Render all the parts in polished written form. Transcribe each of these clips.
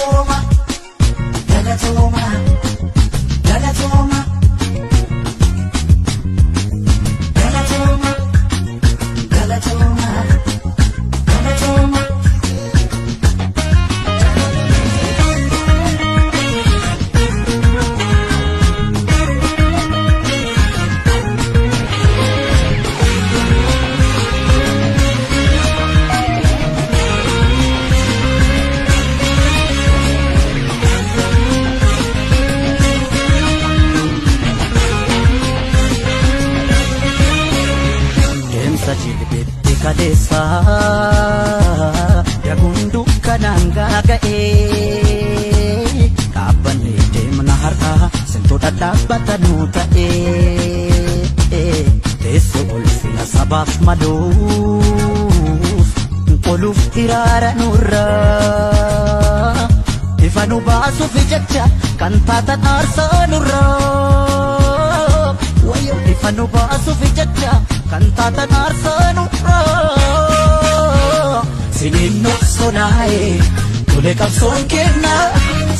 Galatoomaa, Galatoomaa, Galatoomaa, Galatoomaa, Galatoomaa, Galatoomaa. Hundeessaa yagundu kananga ga'ee dhaabbanee deemna har'aa sintoota dhaabbatanu ta'ee teessoo ulfina sabaaf maluuf oluuf hiraara nurraa ifa nu baasuuf jecha kan taatan aarsaa nurraa wayyo ifa nu baasuuf jecha kan taatan aarsaa nurraa siniin noksonaa'ee tole qabsoon kenna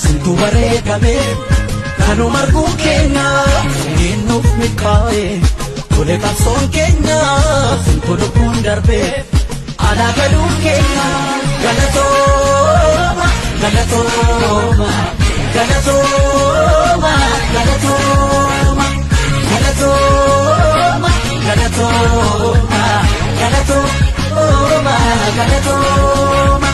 sintu bareedamee kanu marguu kenna siniin nuuf milkaa'ee tole qabsoon kenna sintu lubbuun darbee alaa galuun kenna Galatooma, Galatooma, Galatooma, Galatooma, Galatooma, Galatooma, Galatooma, Galatooma.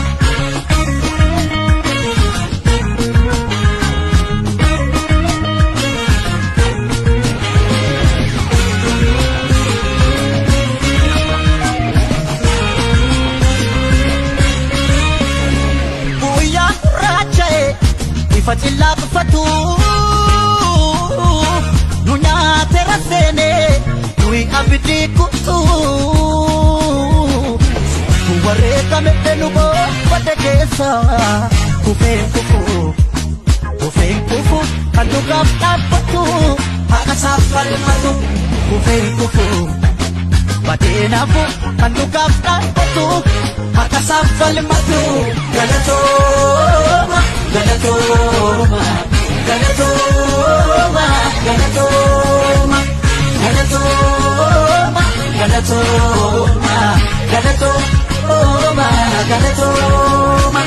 Fatilla fatu nunya terasene nui abidi kutu kuware kamenu bo padekesa kufe kufu kanduga tapatu akasafal matu kufe kufu badena bu kanduga tapatu akasafal matu Galatoomaa, Galatoomaa, Galatoomaa, Galatoomaa, Galatoomaa, Galatoomaa, Galatoomaa, Galatoomaa.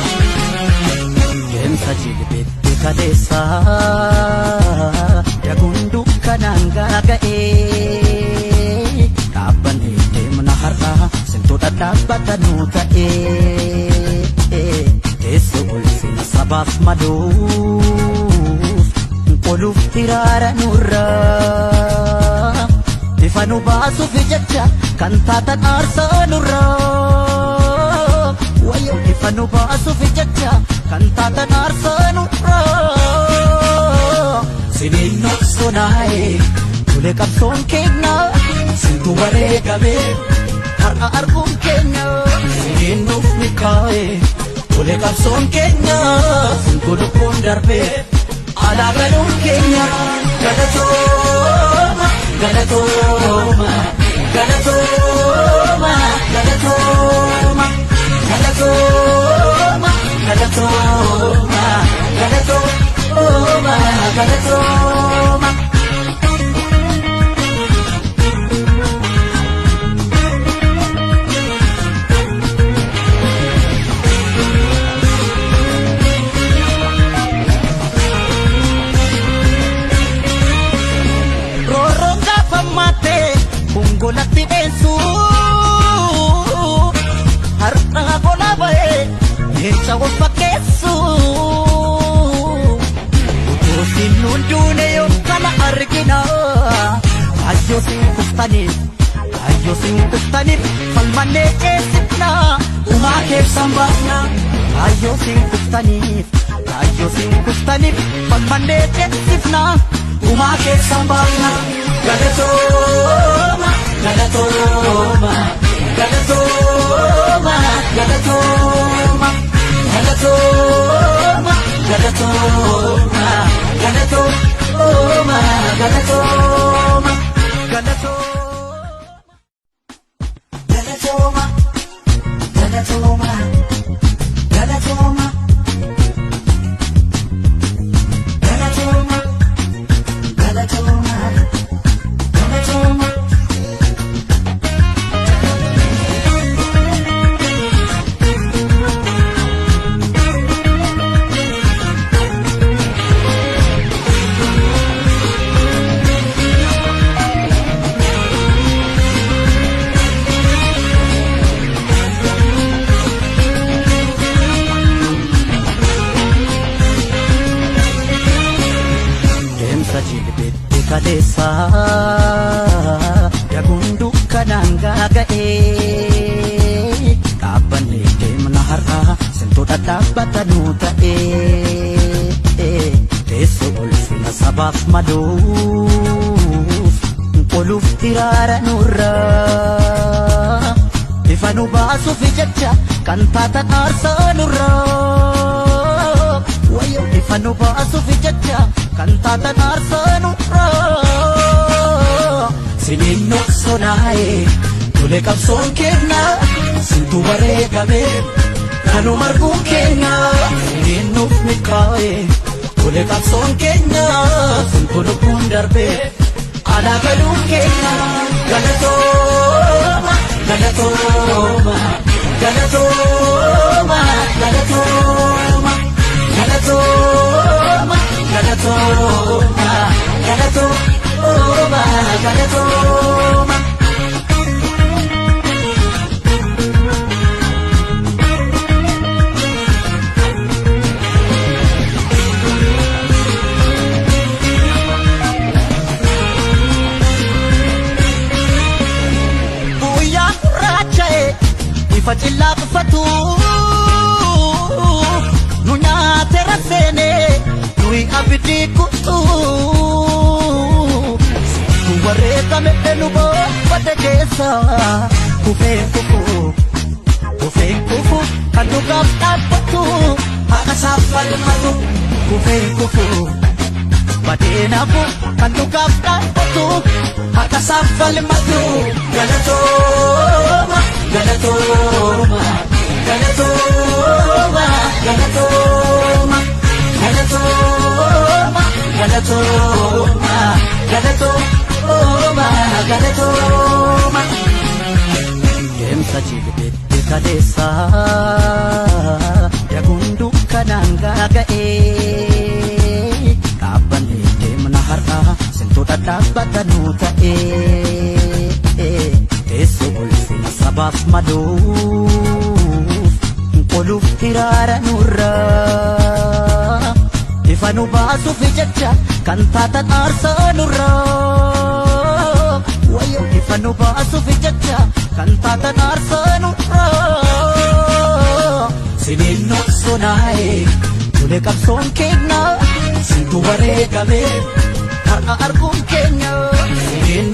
Deemsa jilbeetti kaleessaa yagundu kananga ga'ee dhaabbanee deemna har'aa sintoota dhaabbatanu ta'ee teessoo ulfina sabaaf maluuf oluuf hiraara nurraa ifa nu baasuuf jecha kan taatan aarsaa nurraa wayyo ifa nu baasuuf jecha kan taatan aarsaa nurraa siniin noksonaa'ee tole qabsoon kenna sintu bareedamee har'a arguun keenya siniin nuuf milkaa'ee tole qabsoon keenya sintu lubbuun darbee alaa galuun keenya Galatooma, Galatooma, Galatooma, Galatooma, Galatooma, Galatooma, Galatooma, Galatooma. Golatti beesu har'a gola ba'ee jecha of fakkeessu utuu sinuun duune yoo kana argina ayyoo siin kuftaniif falmannee ceesifna umaa keessan baafna ayyoo siin kuftaniif falmannee ceesifna umaa keessan baafna Galatooma, Galatooma, Galatooma, Galatooma, Galatooma, Galatooma, Galatooma, Galatooma, Galatooma, Galatooma, Galatooma, Hundeessaa yagundu kanaan gaaga'ee dhaabbannee deemna har'aa sintoota dhaabbatanuu ta'ee teessoo ulfina sabaaf maluuf qoluuf hiraara nurraa ifa nu baasuuf jecha kan taatan aarsaa nurraa wayyo ifa nu baasuuf jecha kan taatan aarsaa nurraa siniin noqsonaa'ee tole qabsoon keenya sintu bareegamee kanuma arguun keenya siniin nuuf milkaa'ee tole qabsoon keenya sintu lubbuun darbee alaa galuun keenya galatooma galatooma galatooma galatooma galatooma galatooma galatooma galatooma Facilla fatu nunya terasene nui abidi kutu kuwareta menu bo padekesa kufe kufu kaduga tapatu akasafal madu kufe badena bu kaduga tapatu akasafal madu galatoma Galatoomaa Galatoomaa Galatoomaa Galatoomaa Galatoomaa Galatoomaa Galatoomaa deemsa jibbe kaleessaa yagundu kanaan gaaga'ee dhaabbannee deemna har'aa sintoota dhaabbatanuu ta'ee teessoo ulfina sabaaf maluuf qoluuf hiraara nurraa ifa nu baasuuf jecha kan taatan aarsaa nurraa wayyo ifa nu baasuuf jecha kan taatan aarsaa nurraa siniin noqsonaa'ee tole qabsoon keenya sintu bareegamee har'a arguun keenya siniin